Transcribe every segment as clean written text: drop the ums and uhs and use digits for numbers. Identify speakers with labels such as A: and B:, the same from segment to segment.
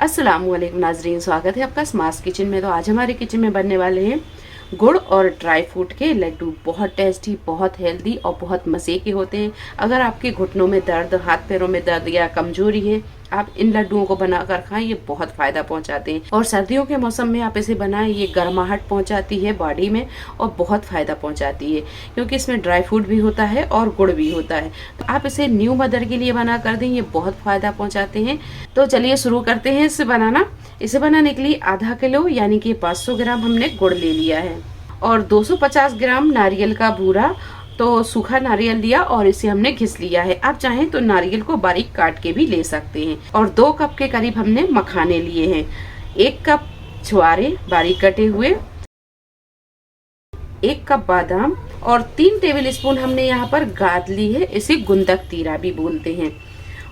A: अस्सलामुअलैकुम नाजरीन, स्वागत है आपका स्मार्ट किचन में। तो आज हमारे किचन में बनने वाले हैं गुड़ और ड्राई फ्रूट के लड्डू। बहुत टेस्टी, बहुत हेल्दी और बहुत मज़े के होते हैं। अगर आपके घुटनों में दर्द, हाथ पैरों में दर्द या कमजोरी है, आप इन लड्डुओं को बनाकर खाएं, ये बहुत फ़ायदा पहुंचाते हैं। और सर्दियों के मौसम में आप इसे बनाएं, ये गर्माहट पहुंचाती है बॉडी में और बहुत फ़ायदा पहुंचाती है, क्योंकि इसमें ड्राई फ्रूट भी होता है और गुड़ भी होता है। तो आप इसे न्यू मदर के लिए बना कर दें, ये बहुत फ़ायदा पहुँचाते हैं। तो चलिए शुरू करते हैं इसे बनाना। इसे बनाने के लिए आधा किलो यानी कि 500 ग्राम हमने गुड़ ले लिया है और 250 ग्राम नारियल का बूरा, तो सूखा नारियल लिया और इसे हमने घिस लिया है। आप चाहें तो नारियल को बारीक काट के भी ले सकते हैं। और 2 कप के करीब हमने मखाने लिए हैं, 1 कप छुआरे बारीक कटे हुए, 1 कप बादाम और 3 टेबल स्पून हमने यहाँ पर गाद ली है, इसे गुंदक तीरा भी बोलते हैं।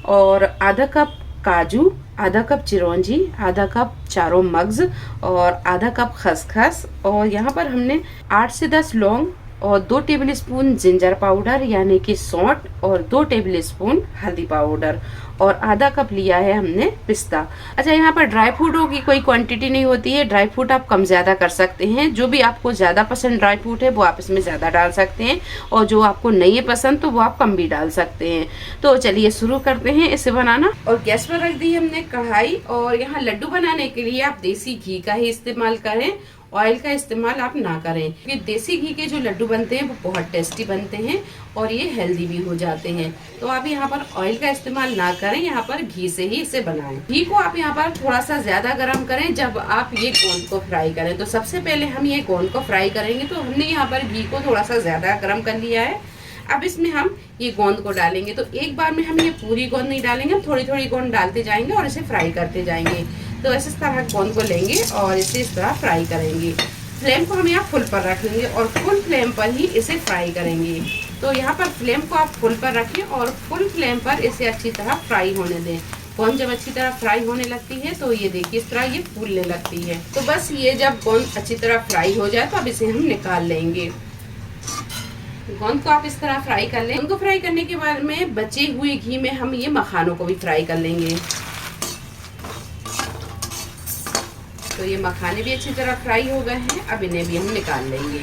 A: और आधा कप काजू, आधा कप चिरौंजी, आधा कप चारों मग्ज और आधा कप खसखस। और यहाँ पर हमने 8 से 10 लौंग और 2 टेबल स्पून जिंजर पाउडर यानी कि सौंठ और 2 टेबल स्पून हल्दी पाउडर और आधा कप लिया है हमने पिस्ता। अच्छा, यहाँ पर ड्राई फ्रूटों की कोई क्वांटिटी नहीं होती है, ड्राई फ्रूट आप कम ज़्यादा कर सकते हैं। जो भी आपको ज़्यादा पसंद ड्राई फ्रूट है वो आप इसमें ज़्यादा डाल सकते हैं, और जो आपको नहीं है पसंद तो वो आप कम भी डाल सकते हैं। तो चलिए शुरू करते हैं इसे बनाना। और गैस पर रख दी हमने कढ़ाई, और यहाँ लड्डू बनाने के लिए आप देसी घी का ही इस्तेमाल करें, ऑयल का इस्तेमाल आप ना करें, क्योंकि देसी घी के जो लड्डू बनते हैं वो बहुत टेस्टी बनते हैं और ये हेल्दी भी हो जाते हैं। तो आप यहाँ पर ऑयल का इस्तेमाल ना करें, यहाँ पर घी से ही इसे बनाएं। घी को आप यहाँ पर थोड़ा सा ज्यादा गर्म करें जब आप ये गोंद को फ्राई करें। तो सबसे पहले हम ये गोंद को फ्राई करेंगे, तो हमने यहाँ पर घी को थोड़ा सा ज्यादा गर्म कर लिया है। अब इसमें हम ये गोंद को डालेंगे, तो एक बार में हम ये पूरी गोंद नहीं डालेंगे, हम थोड़ी थोड़ी गोंद डालते जाएंगे और इसे फ्राई करते जाएंगे। तो इस तरह गोंद को लेंगे और इसे इस तरह फ्राई करेंगे। फ्लेम को हम यहाँ फुल पर रखेंगे और फुल फ्लेम पर ही इसे फ्राई करेंगे। तो यहाँ पर फ्लेम को आप फुल पर रखें और फुल फ्लेम पर इसे अच्छी तरह फ्राई होने दें। गोंद जब अच्छी तरह फ्राई होने लगती है तो ये देखिए इस तरह ये फूलने लगती है। तो बस ये जब गोंद अच्छी तरह फ्राई हो जाए तो अब इसे हम निकाल लेंगे। गोंद को आप इस तरह फ्राई कर लें। उनको फ्राई करने के बाद में बचे हुए घी में हम ये मखानों को भी फ्राई कर लेंगे। तो ये मखाने भी अच्छी तरह फ्राई हो गए हैं, अब इन्हें भी हम निकाल लेंगे।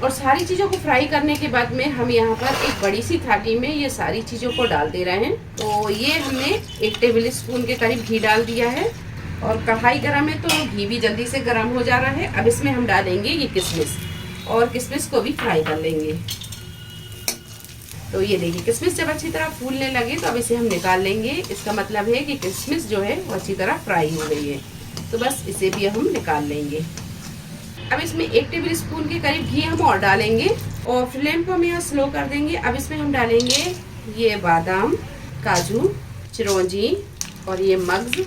A: और सारी चीज़ों को फ्राई करने के बाद में हम यहाँ पर एक बड़ी सी थाली में ये सारी चीज़ों को डाल दे रहे हैं। तो ये हमने 1 टेबल स्पून के करीब घी डाल दिया है और कढ़ाई गर्म है तो घी भी जल्दी से गर्म हो जा रहा है। अब इसमें हम डालेंगे ये किशमिश और किशमिश को भी फ्राई कर लेंगे। तो ये देखिए किशमिश जब अच्छी तरह फूलने लगे तो अब इसे हम निकाल लेंगे। इसका मतलब है कि किशमिश जो है वो अच्छी तरह फ्राई हो गई है। तो बस इसे भी हम निकाल लेंगे। अब इसमें 1 टेबल स्पून के करीब घी हम और डालेंगे और फ्लेम को हम यहाँ स्लो कर देंगे। अब इसमें हम डालेंगे ये बादाम, काजू, चिरौंजी और ये मग्ज,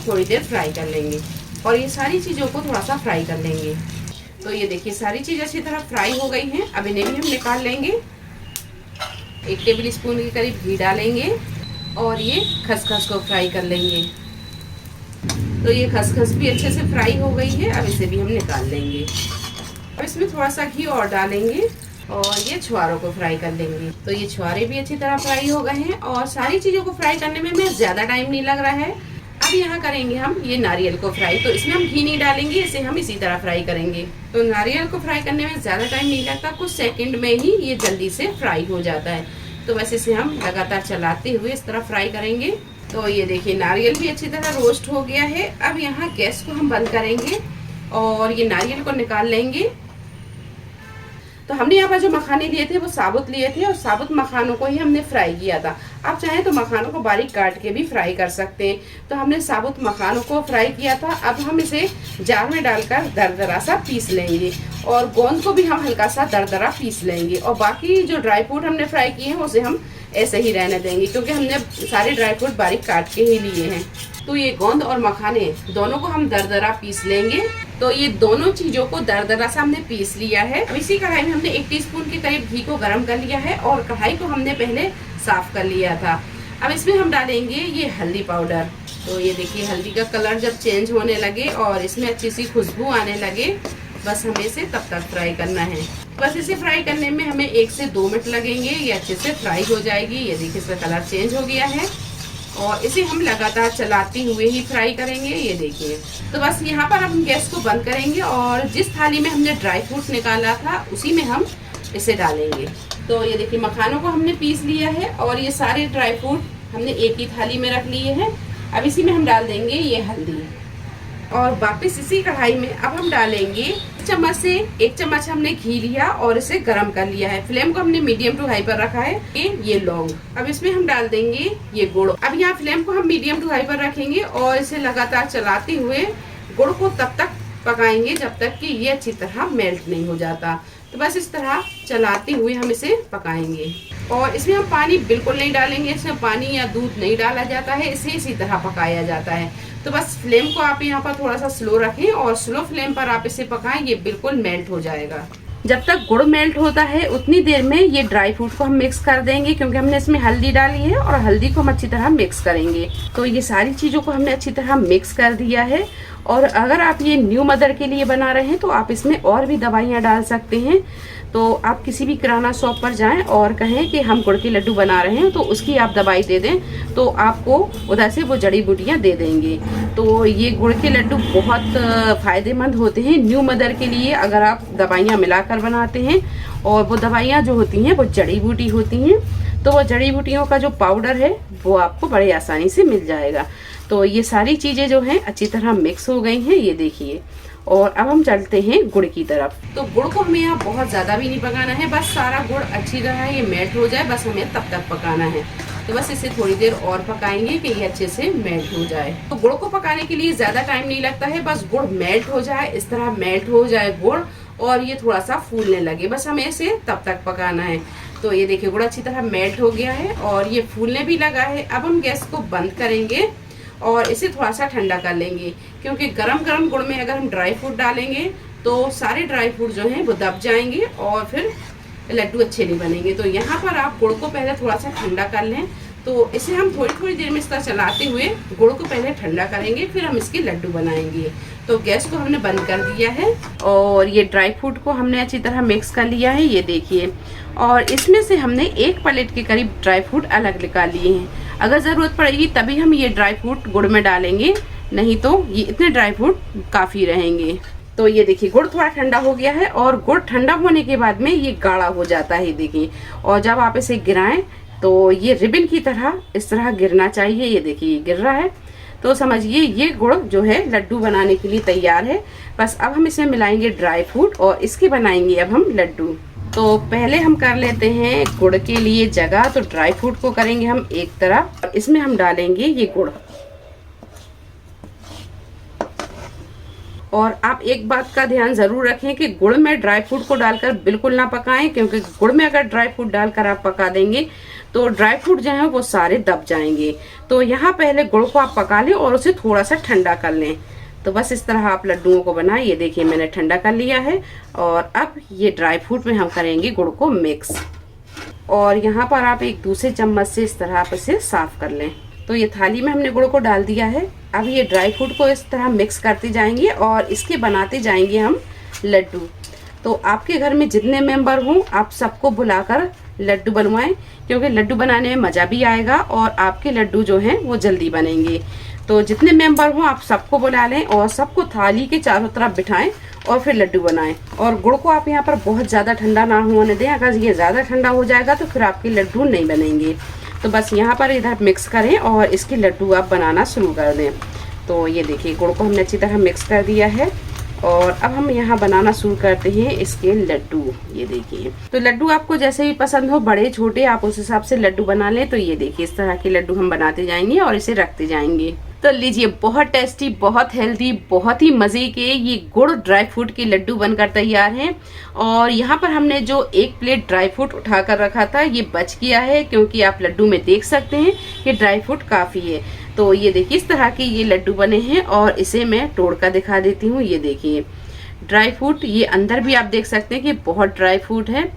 A: थोड़ी देर फ्राई कर लेंगे और ये सारी चीज़ों को थोड़ा सा फ्राई कर लेंगे। तो ये देखिए सारी चीज़ अच्छी तरह फ्राई हो गई हैं। अब इन्हें भी हम निकाल लेंगे। 1 टेबल स्पून के करीब घी डालेंगे और ये खसखस को फ्राई कर लेंगे। तो ये खसखस भी अच्छे से फ्राई हो गई है, अब इसे भी हम निकाल लेंगे। अब इसमें थोड़ा सा घी और डालेंगे और ये छुआरों को फ्राई कर लेंगे। तो ये छुआरे भी अच्छी तरह फ्राई हो गए हैं और सारी चीज़ों को फ्राई करने में हमें ज़्यादा टाइम नहीं लग रहा है। अब यहाँ करेंगे हम ये नारियल को फ्राई। तो इसमें हम घी नहीं डालेंगे, इसे हम इसी तरह फ्राई करेंगे। तो नारियल को फ्राई करने में ज़्यादा टाइम नहीं लगता, कुछ सेकंड में ही ये जल्दी से फ्राई हो जाता है। तो वैसे इसे हम लगातार चलाते हुए इस तरह फ्राई करेंगे। तो ये देखिए नारियल भी अच्छी तरह रोस्ट हो गया है। अब यहाँ गैस को हम बंद करेंगे और ये नारियल को निकाल लेंगे। तो हमने यहाँ पर जो मखाने लिए थे वो साबुत लिए थे और साबुत मखानों को ही हमने फ्राई किया था। आप चाहें तो मखानों को बारीक काट के भी फ्राई कर सकते हैं। तो हमने साबुत मखानों को फ्राई किया था। अब हम इसे जार में डालकर दरदरा सा पीस लेंगे और गोंद को भी हम हल्का सा दरदरा पीस लेंगे। और बाकी जो ड्राई फ्रूट हमने फ्राई किए हैं उसे हम ऐसे ही रहने देंगे, क्योंकि हमने सारे ड्राई फ्रूट बारीक काट के ही लिए हैं। तो ये गोंद और मखाने दोनों को हम दरदरा पीस लेंगे। तो ये दोनों चीजों को दरदरा सा हमने पीस लिया है। अब इसी कढ़ाई में हमने 1 टीस्पून के करीब घी को गर्म कर लिया है और कढ़ाई को हमने पहले साफ कर लिया था। अब इसमें हम डालेंगे ये हल्दी पाउडर। तो ये देखिए हल्दी का कलर जब चेंज होने लगे और इसमें अच्छी सी खुशबू आने लगे, बस हमें इसे तब तक फ्राई करना है। बस इसे फ्राई करने में हमें 1 से 2 मिनट लगेंगे, ये अच्छे से फ्राई हो जाएगी। ये देखिए इसका कलर चेंज हो गया है। और इसे हम लगातार चलाते हुए ही फ्राई करेंगे। ये देखिए, तो बस यहाँ पर हम गैस को बंद करेंगे और जिस थाली में हमने ड्राई फ्रूट्स निकाला था उसी में हम इसे डालेंगे। तो ये देखिए, मखानों को हमने पीस लिया है और ये सारे ड्राई फ्रूट हमने एक ही थाली में रख लिए हैं। अब इसी में हम डाल देंगे ये हल्दी और वापस इसी कढ़ाई में अब हम डालेंगे चम्मच से 1 चम्मच हमने घी लिया और इसे गरम कर लिया है। फ्लेम को हमने मीडियम टू हाई पर रखा है। ये लौंग, अब इसमें हम डाल देंगे ये गुड़। अब यहाँ फ्लेम को हम मीडियम टू हाई पर रखेंगे और इसे लगातार चलाते हुए गुड़ को तब तक पकाएंगे जब तक कि ये अच्छी तरह मेल्ट नहीं हो जाता। तो बस इस तरह चलाते हुए हम इसे पकाएंगे और इसमें हम पानी बिल्कुल नहीं डालेंगे। इसमें पानी या दूध नहीं डाला जाता है, इसे इसी तरह पकाया जाता है। तो बस फ्लेम को आप यहाँ पर थोड़ा सा स्लो रखें और स्लो फ्लेम पर आप इसे पकाएं, ये बिल्कुल मेल्ट हो जाएगा। जब तक गुड़ मेल्ट होता है उतनी देर में ये ड्राई फ्रूट को हम मिक्स कर देंगे, क्योंकि हमने इसमें हल्दी डाली है और हल्दी को हम अच्छी तरह मिक्स करेंगे। तो ये सारी चीज़ों को हमने अच्छी तरह मिक्स कर दिया है। और अगर आप ये न्यू मदर के लिए बना रहे हैं तो आप इसमें और भी दवाइयाँ डाल सकते हैं। तो आप किसी भी किराना शॉप पर जाएं और कहें कि हम गुड़ के लड्डू बना रहे हैं, तो उसकी आप दवाई दे दें तो आपको उधर से वो जड़ी बूटियाँ दे देंगे। तो ये गुड़ के लड्डू बहुत फ़ायदेमंद होते हैं न्यू मदर के लिए, अगर आप दवाइयाँ मिलाकर बनाते हैं। और वो दवाइयाँ जो होती हैं वो जड़ी बूटी होती हैं, तो वो जड़ी बूटियों का जो पाउडर है वो आपको बड़े आसानी से मिल जाएगा। तो ये सारी चीज़ें जो हैं अच्छी तरह मिक्स हो गई हैं, ये देखिए। और अब हम चलते हैं गुड़ की तरफ। तो गुड़ को हमें यहाँ बहुत ज़्यादा भी नहीं पकाना है, बस सारा गुड़ अच्छी तरह ये मेल्ट हो जाए, बस हमें तब तक पकाना है। तो बस इसे थोड़ी देर और पकाएंगे कि ये अच्छे से मेल्ट हो जाए। तो गुड़ को पकाने के लिए ज़्यादा टाइम नहीं लगता है, बस गुड़ मेल्ट हो जाए, इस तरह मेल्ट हो जाए गुड़ और ये थोड़ा सा फूलने लगे, बस हमें इसे तब तक पकाना है। तो ये देखिए, गुड़ अच्छी तरह मेल्ट हो गया है और ये फूलने भी लगा है। अब हम गैस को बंद करेंगे और इसे थोड़ा सा ठंडा कर लेंगे, क्योंकि गरम गरम गुड़ में अगर हम ड्राई फ्रूट डालेंगे तो सारे ड्राई फ्रूट जो हैं वो दब जाएंगे और फिर लड्डू अच्छे नहीं बनेंगे। तो यहाँ पर आप गुड़ को पहले थोड़ा सा ठंडा कर लें। तो इसे हम थोड़ी थोड़ी देर में इस तरह चलाते हुए गुड़ को पहले ठंडा करेंगे, फिर हम इसके लड्डू बनाएंगे। तो गैस को हमने बंद कर दिया है और ये ड्राई फ्रूट को हमने अच्छी तरह मिक्स कर लिया है, ये देखिए। और इसमें से हमने 1 प्लेट के करीब ड्राई फ्रूट अलग निकाल लिए हैं। अगर ज़रूरत पड़ेगी तभी हम ये ड्राई फ्रूट गुड़ में डालेंगे, नहीं तो ये इतने ड्राई फ्रूट काफ़ी रहेंगे। तो ये देखिए, गुड़ थोड़ा ठंडा हो गया है और गुड़ ठंडा होने के बाद में ये गाढ़ा हो जाता है, देखिए। और जब आप इसे गिराएं तो ये रिबन की तरह इस तरह गिरना चाहिए, ये देखिए गिर रहा है। तो समझिए ये गुड़ जो है लड्डू बनाने के लिए तैयार है। बस अब हम इसमें मिलाएंगे ड्राई फ्रूट और इसके बनाएंगे अब हम लड्डू। तो पहले हम कर लेते हैं गुड़ के लिए जगह। तो ड्राई फ्रूट को करेंगे हम एक तरफ और इसमें हम डालेंगे ये गुड़। और आप एक बात का ध्यान जरूर रखें कि गुड़ में ड्राई फ्रूट को डालकर बिल्कुल ना पकाएं, क्योंकि गुड़ में अगर ड्राई फ्रूट डालकर आप पका देंगे तो ड्राई फ्रूट जो है वो सारे दब जाएंगे। तो यहाँ पहले गुड़ को आप पका लें और उसे थोड़ा सा ठंडा कर लें। तो बस इस तरह आप लड्डुओं को बनाएं। ये देखिए, मैंने ठंडा कर लिया है और अब ये ड्राई फ्रूट में हम करेंगे गुड़ को मिक्स। और यहाँ पर आप एक दूसरे चम्मच से इस तरह आप इसे साफ कर लें। तो ये थाली में हमने गुड़ को डाल दिया है। अब ये ड्राई फ्रूट को इस तरह मिक्स करते जाएंगे और इसके बनाते जाएंगे हम लड्डू। तो आपके घर में जितने मेंबर हों आप सबको बुलाकर लड्डू बनवाएं, क्योंकि लड्डू बनाने में मज़ा भी आएगा और आपके लड्डू जो हैं वो जल्दी बनेंगे। तो जितने मेंबर हों आप सबको बुला लें और सबको थाली के चारों तरफ बिठाएं और फिर लड्डू बनाएं। और गुड़ को आप यहाँ पर बहुत ज़्यादा ठंडा ना होने दें, अगर ये ज़्यादा ठंडा हो जाएगा तो फिर आपके लड्डू नहीं बनेंगे। तो बस यहाँ पर इधर मिक्स करें और इसके लड्डू आप बनाना शुरू कर दें। तो ये देखिए, गुड़ को हमने अच्छी तरह मिक्स कर दिया है और अब हम यहाँ बनाना शुरू करते हैं इसके लड्डू। ये देखिए, तो लड्डू आपको जैसे भी पसंद हो, बड़े छोटे आप उस हिसाब से लड्डू बना लें। तो ये देखिए, इस तरह के लड्डू हम बनाते जाएंगे और इसे रखते जाएंगे। तो लीजिए, बहुत टेस्टी, बहुत हेल्दी, बहुत ही मज़े के ये गुड़ ड्राई फ्रूट के लड्डू बनकर तैयार हैं। और यहाँ पर हमने जो 1 प्लेट ड्राई फ्रूट उठा कर रखा था ये बच गया है, क्योंकि आप लड्डू में देख सकते हैं कि ड्राई फ्रूट काफ़ी है। तो ये देखिए, इस तरह के ये लड्डू बने हैं और इसे मैं तोड़ कर दिखा देती हूँ। ये देखिए ड्राई फ्रूट, ये अंदर भी आप देख सकते हैं कि बहुत ड्राई फ्रूट है।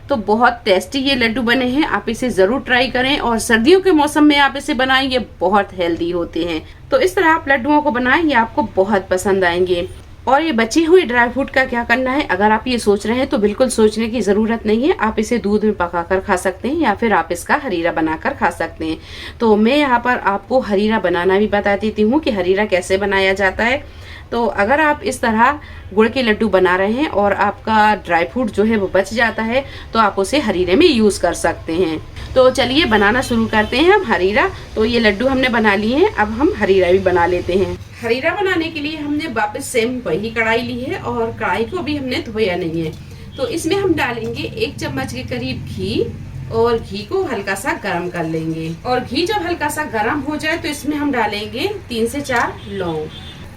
A: तो बहुत टेस्टी ये लड्डू बने हैं, आप इसे ज़रूर ट्राई करें और सर्दियों के मौसम में आप इसे बनाएं, ये बहुत हेल्दी होते हैं। तो इस तरह आप लड्डुओं को बनाएं, ये आपको बहुत पसंद आएंगे। और ये बची हुई ड्राई फ्रूट का क्या करना है, अगर आप ये सोच रहे हैं तो बिल्कुल सोचने की ज़रूरत नहीं है। आप इसे दूध में पकाकर खा सकते हैं या फिर आप इसका हरीरा बनाकर खा सकते हैं। तो मैं यहाँ पर आपको हरीरा बनाना भी बता देती हूँ कि हरीरा कैसे बनाया जाता है। तो अगर आप इस तरह गुड़ के लड्डू बना रहे हैं और आपका ड्राई फ्रूट जो है वो बच जाता है तो आप उसे हरीरे में यूज़ कर सकते हैं। तो चलिए बनाना शुरू करते हैं हम हरीरा। तो ये लड्डू हमने बना लिए हैं, अब हम हरीरा भी बना लेते हैं। हरीरा बनाने के लिए हमने वापस सेम वही कढ़ाई ली है और कढ़ाई को भी हमने धोया नहीं है। तो इसमें हम डालेंगे 1 चम्मच के करीब घी और घी को हल्का सा गर्म कर लेंगे। और घी जब हल्का सा गर्म हो जाए तो इसमें हम डालेंगे 3 से 4 लौंग।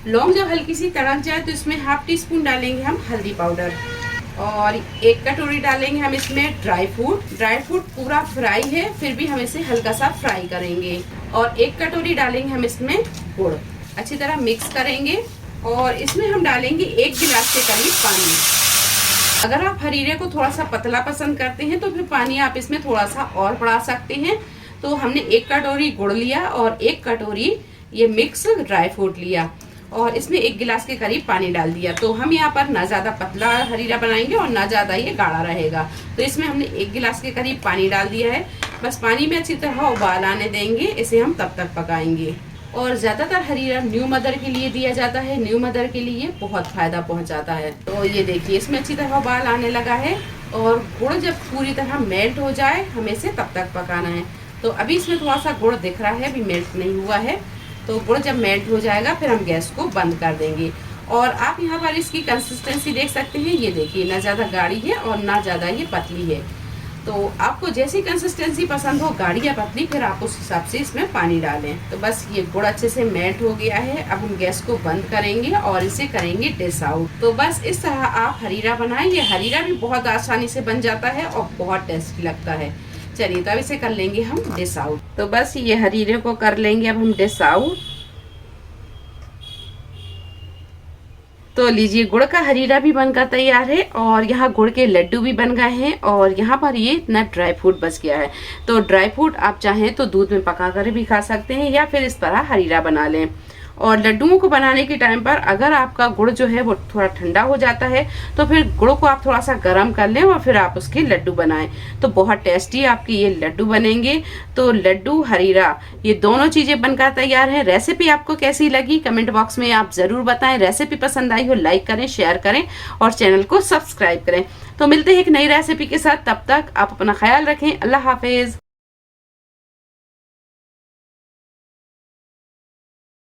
A: लौंग जब हल्की सी तड़क जाए तो इसमें ½ टीस्पून डालेंगे हम हल्दी पाउडर और 1 कटोरी डालेंगे हम इसमें ड्राई फ्रूट। ड्राई फ्रूट पूरा फ्राई है, फिर भी हम इसे हल्का सा फ्राई करेंगे। और 1 कटोरी डालेंगे हम इसमें गुड़। अच्छी तरह मिक्स करेंगे और इसमें हम डालेंगे 1 गिलास के करीब पानी। अगर आप हरीरे को थोड़ा सा पतला पसंद करते हैं तो फिर पानी आप इसमें थोड़ा सा और बढ़ा सकते हैं। तो हमने 1 कटोरी गुड़ लिया और 1 कटोरी ये मिक्स ड्राई फ्रूट लिया और इसमें 1 गिलास के करीब पानी डाल दिया। तो हम यहाँ पर ना ज़्यादा पतला हरीरा बनाएंगे और ना ज़्यादा ये गाढ़ा रहेगा। तो इसमें हमने 1 गिलास के करीब पानी डाल दिया है। बस पानी में अच्छी तरह उबाल आने देंगे, इसे हम तब तक पकाएंगे। और ज़्यादातर हरीरा न्यू मदर के लिए दिया जाता है, न्यू मदर के लिए बहुत फ़ायदा पहुँचाता है। तो ये देखिए इसमें अच्छी तरह उबाल आने लगा है और गुड़ जब पूरी तरह मेल्ट हो जाए हमें इसे तब तक पकाना है। तो अभी इसमें थोड़ा सा गुड़ दिख रहा है, अभी मेल्ट नहीं हुआ है। तो गुड़ जब मेल्ट हो जाएगा फिर हम गैस को बंद कर देंगे। और आप यहाँ पर इसकी कंसिस्टेंसी देख सकते हैं, ये देखिए ना ज़्यादा गाढ़ी है और ना ज़्यादा ये पतली है। तो आपको जैसी कंसिस्टेंसी पसंद हो, गाढ़ी या पतली, फिर आप उस हिसाब से इसमें पानी डालें। तो बस ये गुड़ अच्छे से मेल्ट हो गया है। अब हम गैस को बंद करेंगे और इसे करेंगे डिश आउट। तो बस इस तरह आप हरीरा बनाएं। ये हरीरा भी बहुत आसानी से बन जाता है और बहुत टेस्टी लगता है। चलिए तो अब इसे कर लेंगे हम डिश आउट। तो बस ये हरीरे को कर लेंगे अब हम डिश आउट। तो लीजिए गुड़ का हरीरा भी बनकर तैयार है और यहाँ गुड़ के लड्डू भी बन गए हैं और यहाँ पर ये इतना ड्राई फ्रूट बच गया है। तो ड्राई फ्रूट आप चाहें तो दूध में पकाकर भी खा सकते हैं या फिर इस तरह हरीरा बना लें। और लड्डुओं को बनाने के टाइम पर अगर आपका गुड़ जो है वो थोड़ा ठंडा हो जाता है तो फिर गुड़ को आप थोड़ा सा गर्म कर लें और फिर आप उसके लड्डू बनाएं। तो बहुत टेस्टी आपके ये लड्डू बनेंगे। तो लड्डू हरीरा ये दोनों चीज़ें बनकर तैयार हैं। रेसिपी आपको कैसी लगी कमेंट बॉक्स में आप ज़रूर बताएं। रेसिपी पसंद आई हो लाइक करें, शेयर करें और चैनल को सब्सक्राइब करें। तो मिलते हैं एक नई रेसिपी के साथ, तब तक आप अपना ख्याल रखें। अल्लाह हाफिज़।